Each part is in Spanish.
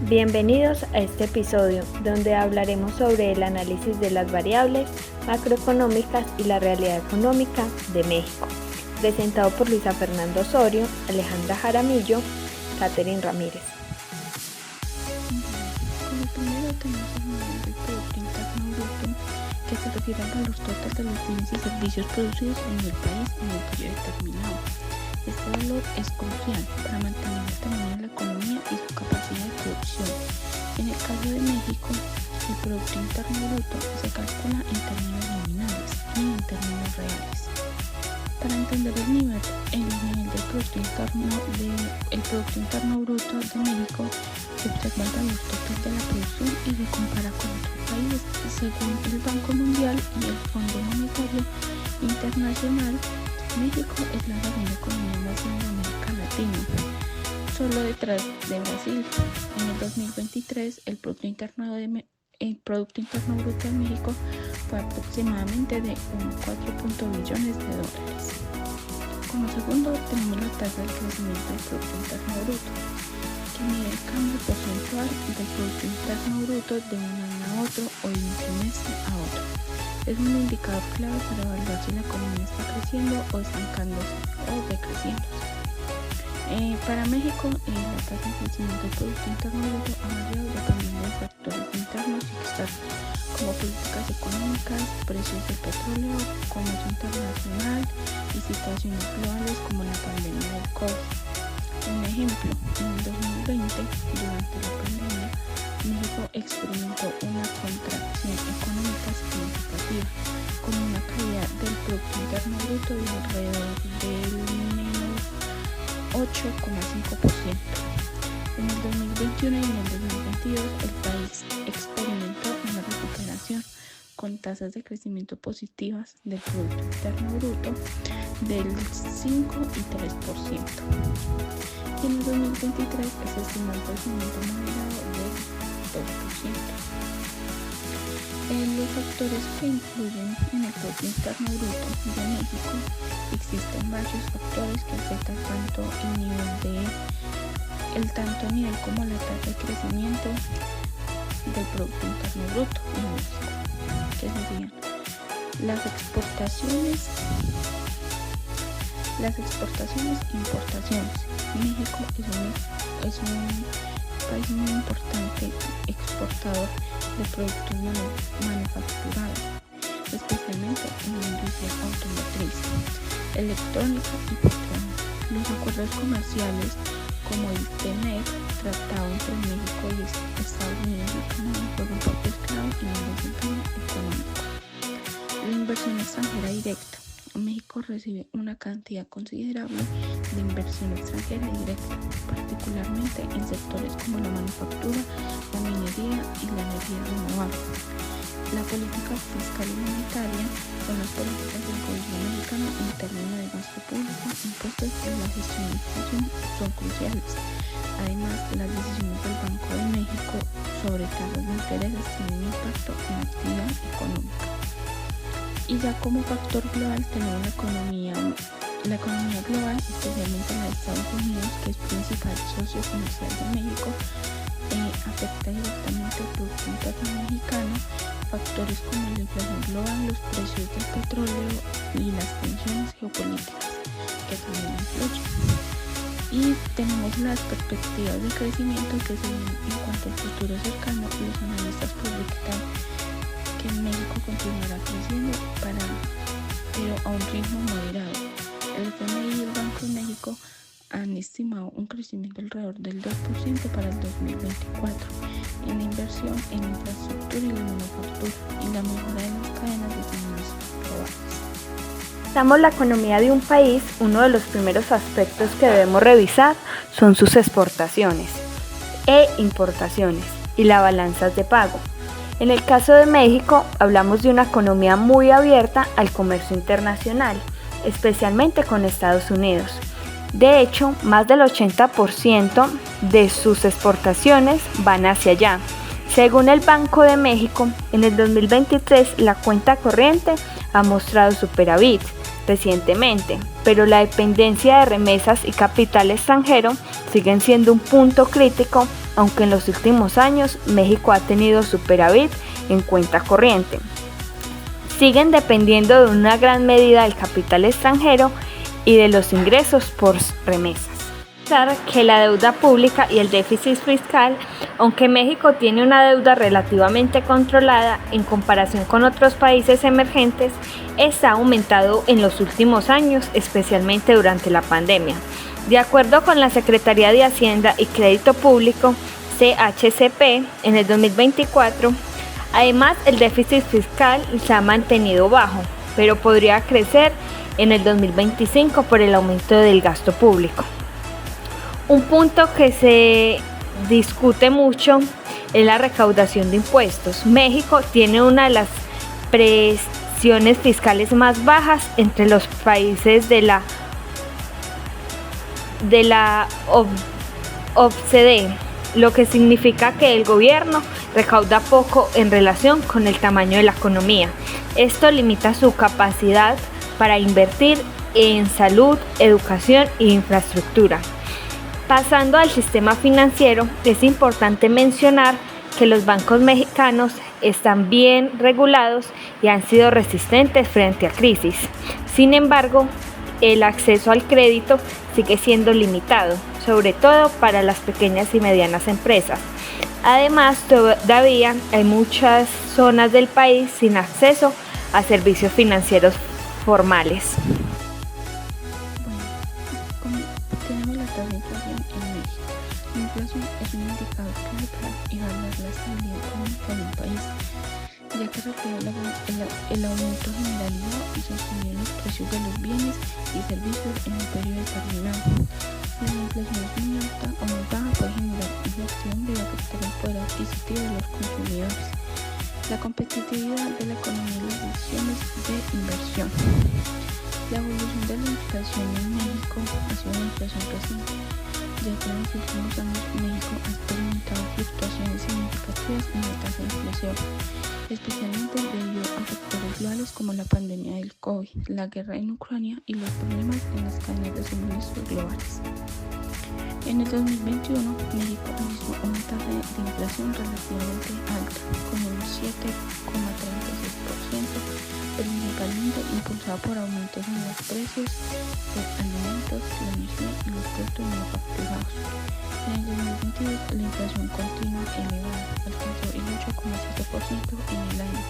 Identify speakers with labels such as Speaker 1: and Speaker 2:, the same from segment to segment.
Speaker 1: Bienvenidos a este episodio donde hablaremos sobre el análisis de las variables macroeconómicas y la realidad económica de México, presentado por Luisa Fernanda Osorio, Alejandra Jaramillo, Catherine Ramírez.
Speaker 2: Como primero tenemos el nivel del Producto Interno Bruto, que se refiere al valor total de los bienes y servicios producidos en el país en un periodo determinado. Este valor es crucial para mantener el tamaño de la economía y su capacidad de producción. En el caso de México, el Producto Interno Bruto se calcula en términos nominales y en términos reales. Para entender el nivel del Producto Interno Bruto de México, se observa el valor total de la producción y se compara con otros países. Según el Banco Mundial y el Fondo Monetario Internacional, México es la segunda economía más grande de América Latina, solo detrás de Brasil. En el 2023, el Producto Interno Bruto de México fue aproximadamente de 4.0 billones de dólares. Como segundo, tenemos la tasa de crecimiento del Producto Interno Bruto, que mide el cambio porcentual del Producto Interno Bruto de un año a otro o de un trimestre a otro. Es un indicador clave para evaluar si la economía está creciendo o estancándose o decreciendo. Para México, la tasa de crecimiento del Producto Interno Bruto ha variado dependiendo de factores internos y externos, como políticas económicas, precios del petróleo, comercio internacional y situaciones globales como la pandemia del COVID. Un ejemplo, en el 2020, durante la pandemia, México experimentó una contracción económica significativa, con una caída del Producto Interno Bruto de alrededor del menos 8,5%. En el 2021 y en el 2022, el país experimentó una recuperación con tasas de crecimiento positivas del Producto Interno Bruto del 5 y 3%. Y en el 2023 se estimó un crecimiento moderado del 2%. Los factores que influyen en el Producto Interno Bruto de México, existen varios factores que afectan tanto el nivel como la tasa de crecimiento del Producto Interno Bruto en México, que serían las exportaciones e importaciones. México es un país muy importante exportador de productos manufacturados, especialmente en la industria automotriz, electrónica y petróleo. Los acuerdos comerciales como el TEMEC, tratado entre México y Estados Unidos y Canadá, juegan un papel clave en el desempeño económico. La inversión extranjera directa. México recibe una cantidad considerable de inversión extranjera directa, particularmente en sectores como la manufactura, la minería y la energía renovable. La política fiscal y monetaria son las políticas del gobierno mexicano en términos de gasto público, impuestos y la gestión de inflación son cruciales. Además, las decisiones del Banco de México sobre tasas de intereses tienen un impacto en la actividad económica. Y ya como factor global tenemos la economía global, especialmente la de Estados Unidos, que es principal socio comercial de México, afecta directamente al Producto Interno mexicano. Factores como la inflación global, los precios del petróleo y las tensiones geopolíticas que también influyen. Y tenemos las perspectivas de crecimiento que en cuanto al futuro cercano, los analistas proyectan que México continuará creciendo, pero a un ritmo moderado. El FMI y el Banco de México han estimado un crecimiento alrededor del 2% para el 2024 en la inversión en infraestructura y la manufactura y la mejora de las cadenas de suministro globales.
Speaker 1: Estamos la economía de un país, uno de los primeros aspectos que debemos revisar son sus exportaciones e importaciones y las balanzas de pago. En el caso de México, hablamos de una economía muy abierta al comercio internacional, especialmente con Estados Unidos. De hecho, más del 80% de sus exportaciones van hacia allá. Según el Banco de México, en el 2023 la cuenta corriente ha mostrado superávit recientemente, pero la dependencia de remesas y capital extranjero siguen siendo un punto crítico aunque en los últimos años México ha tenido superávit en cuenta corriente. Siguen dependiendo de una gran medida del capital extranjero y de los ingresos por remesas. Que la deuda pública y el déficit fiscal, aunque México tiene una deuda relativamente controlada en comparación con otros países emergentes, está aumentado en los últimos años, especialmente durante la pandemia. De acuerdo con la Secretaría de Hacienda y Crédito Público, CHCP, en el 2024, además el déficit fiscal se ha mantenido bajo, pero podría crecer en el 2025 por el aumento del gasto público. Un punto que se discute mucho es la recaudación de impuestos. México tiene una de las presiones fiscales más bajas entre los países de la OCDE, lo que significa que el gobierno recauda poco en relación con el tamaño de la economía. Esto limita su capacidad para invertir en salud, educación e infraestructura. Pasando al sistema financiero, es importante mencionar que los bancos mexicanos están bien regulados y han sido resistentes frente a crisis. Sin embargo, el acceso al crédito sigue siendo limitado, sobre todo para las pequeñas y medianas empresas. Además, todavía hay muchas zonas del país sin acceso a servicios financieros formales.
Speaker 2: Tenemos la tasa de inflación en México. La inflación es un indicador clave para evaluar la estabilidad económica de un país, ya que refleja el aumento generalizado y sostenido en los precios de los bienes y servicios en un periodo determinado. Si la inflación es muy alta o muy baja, puede generar incertidumbre y afectar el poder adquisitivo de los consumidores, la competitividad de la economía y las decisiones de inversión. La evolución de la inflación en México ha sido una inflación creciente, ya que en los últimos años México ha experimentado fluctuaciones significativas en la tasa de inflación, especialmente debido a factores globales como la pandemia del COVID, la guerra en Ucrania y los problemas en las cadenas de suministro globales. En el 2021, México registró una tasa de inflación relativamente alta, con un 7,36%, principalmente impulsada por aumentos en los precios de alimentos, la energía y los productos manufacturados. En el 2022, la inflación continua elevada, alcanzó el 8,7% en el año,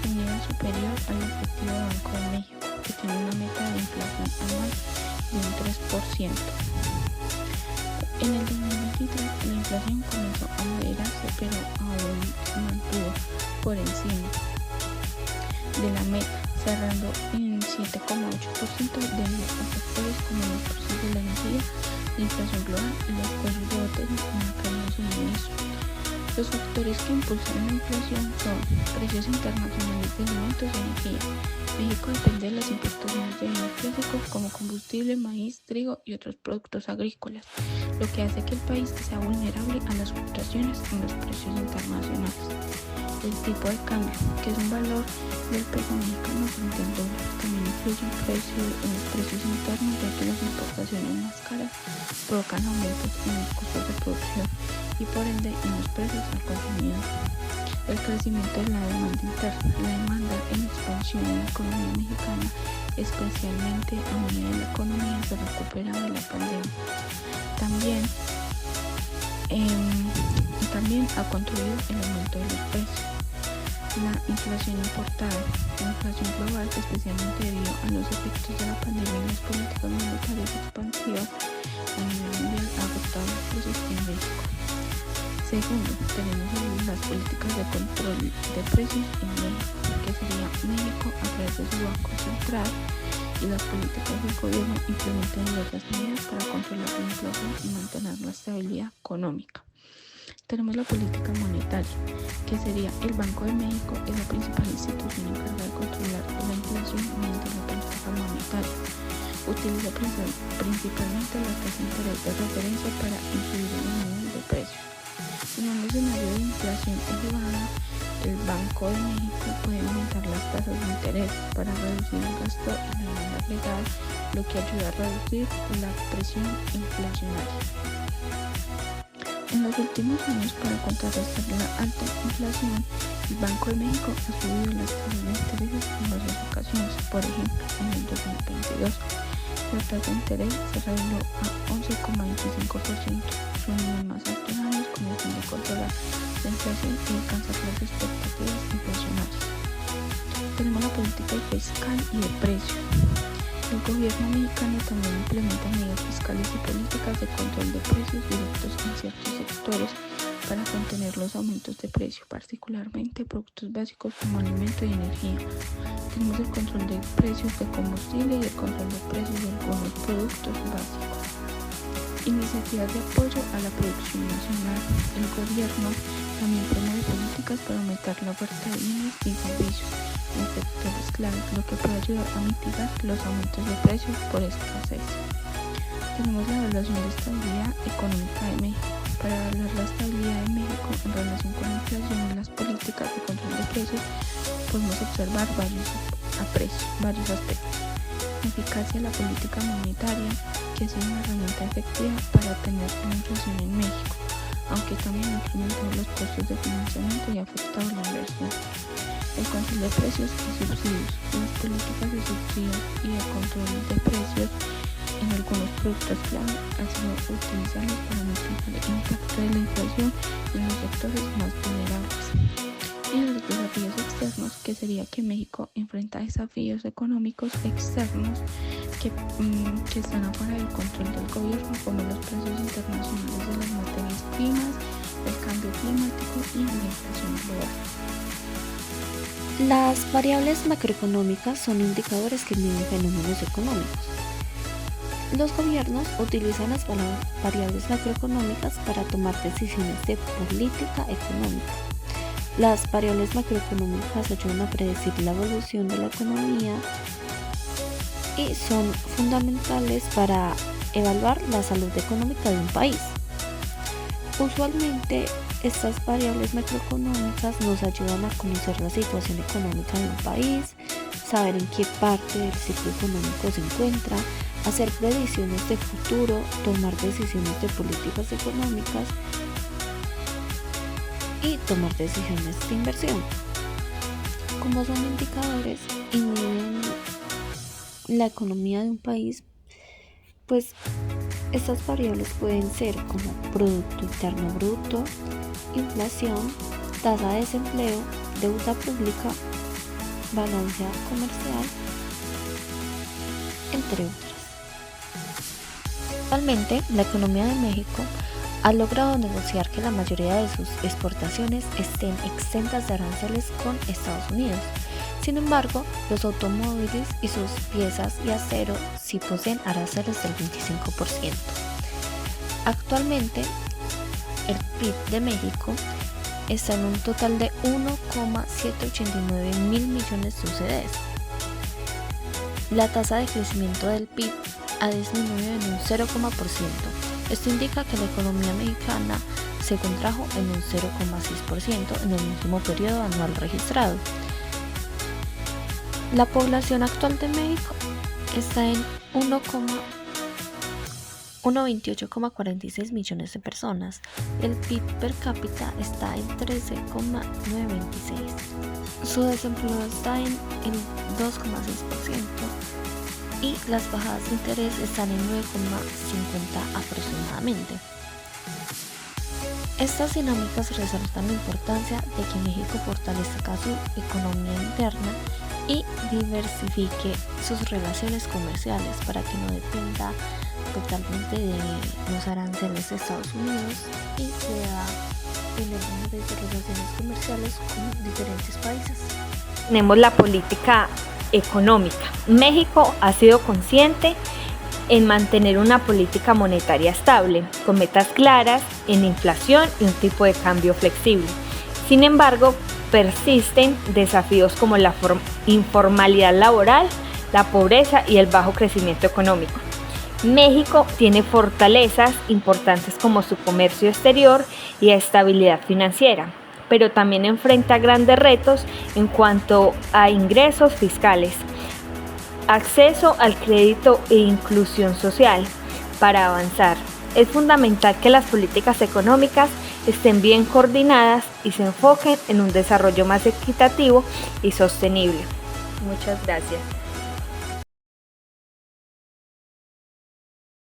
Speaker 2: un nivel superior al objetivo del Banco de México, que tiene una meta de inflación anual de un 3%. En el 2023, la inflación comenzó a moderarse, pero aún se mantuvo por encima de la meta, cerrando en 7,8% debido a factores como los precios de la energía, la inflación global y los costos de botella en la cadena de suministro. Los factores que impulsan la inflación son precios internacionales de alimentos y energía. México depende de las importaciones de bienes clásicos como combustible, maíz, trigo y otros productos agrícolas, lo que hace que el país sea vulnerable a las fluctuaciones en los precios internacionales. El tipo de cambio, que es un valor del peso mexicano frente al dólar, también influye en los precios internos, ya que las importaciones más caras provocan aumentos en los costos de producción y por ende en los precios al consumidor. El crecimiento de la demanda interna, la demanda en expansión en la economía mexicana, especialmente a medida que la economía se recupera de la pandemia. También ha contribuido el aumento de los precios. La inflación importada, la inflación global, especialmente debido a los efectos de la pandemia y las políticas monetarias expansivas a nivel mundial, ha afectado los precios en México. Segundo, tenemos las políticas de control de precios en México, que sería México a través de su Banco Central y las políticas del gobierno implementan diversas medidas para controlar la inflación y mantener la estabilidad económica. Tenemos la política monetaria, que sería el Banco de México, es la principal institución encargada de controlar la inflación mediante la política monetaria. Utiliza principalmente la tasa de interés de referencia para incidir en el nivel de precios. En un escenario de inflación elevada, el Banco de México puede aumentar las tasas de interés para reducir el gasto y la demanda agregada, lo que ayuda a reducir la presión inflacionaria. En los últimos años, para contrarrestar la alta inflación, el Banco de México ha subido las tasas de intereses en varias ocasiones. Por ejemplo, en el 2022, la tasa de interés se reveló a 11,25%, su nivel más alto en años, con el fin de controlar la inflación y alcanzar las expectativas inflacionarias. Tenemos la política fiscal y de precios. El gobierno mexicano también implementa medidas fiscales y políticas de control de precios directos en ciertos sectores para contener los aumentos de precio, particularmente productos básicos como alimento y energía. Tenemos el control de precios de combustible y el control de precios de algunos productos básicos. Iniciativas de apoyo a la producción nacional. El gobierno también promueve políticas para aumentar la oferta de bienes y servicios en sectores claves, lo que puede ayudar a mitigar los aumentos de precios por escasez. Tenemos la evaluación de estabilidad económica de México. Para evaluar la estabilidad de México en relación con la inflación y las políticas de control de precios, podemos observar varios aspectos. La eficacia de la política monetaria, que es una herramienta efectiva para tener la inflación en México, aunque también ha incrementado los costos de financiamiento y ha afectado la inversión. El control de precios y subsidios. Las políticas de subsidios y de control de precios en algunos productos clave han sido utilizados para mitigar el impacto de la inflación en los sectores más vulnerables. Y los desafíos externos, que sería que México enfrenta desafíos económicos externos que están afuera del control del gobierno, como los precios internacionales de las materias primas, el cambio climático y la inflación global.
Speaker 3: Las variables macroeconómicas son indicadores que miden fenómenos económicos. Los gobiernos utilizan las variables macroeconómicas para tomar decisiones de política económica. Las variables macroeconómicas ayudan a predecir la evolución de la economía y son fundamentales para evaluar la salud económica de un país. Usualmente, estas variables macroeconómicas nos ayudan a conocer la situación económica de un país, saber en qué parte del ciclo económico se encuentra, hacer predicciones de futuro, tomar decisiones de políticas económicas y tomar decisiones de inversión. Como son indicadores y miden la economía de un país, pues estas variables pueden ser como Producto Interno Bruto, inflación, tasa de desempleo, deuda pública, balanza comercial, entre otras. Actualmente, la economía de México ha logrado negociar que la mayoría de sus exportaciones estén exentas de aranceles con Estados Unidos. Sin embargo, los automóviles y sus piezas y acero sí poseen aranceles del 25%. Actualmente, el PIB de México está en un total de 1,789 mil millones de USDs. La tasa de crecimiento del PIB ha disminuido en un 0,%. Esto indica que la economía mexicana se contrajo en un 0,6% en el último periodo anual registrado. La población actual de México está en 128,46 millones de personas. El PIB per cápita está en 13,926. Su desempleo está en el 2,6%. Y las bajadas de interés están en 9,50 aproximadamente. Estas dinámicas resaltan la importancia de que México fortalezca su economía interna y diversifique sus relaciones comerciales para que no dependa totalmente de los aranceles de Estados Unidos y pueda tener mejores relaciones comerciales con diferentes países.
Speaker 1: Tenemos la política económica. México ha sido consciente en mantener una política monetaria estable, con metas claras en inflación y un tipo de cambio flexible. Sin embargo, persisten desafíos como la informalidad laboral, la pobreza y el bajo crecimiento económico. México tiene fortalezas importantes como su comercio exterior y estabilidad financiera, pero también enfrenta grandes retos en cuanto a ingresos fiscales, acceso al crédito e inclusión social. Para avanzar, Es fundamental que las políticas económicas estén bien coordinadas y se enfoquen en un desarrollo más equitativo y sostenible. Muchas gracias.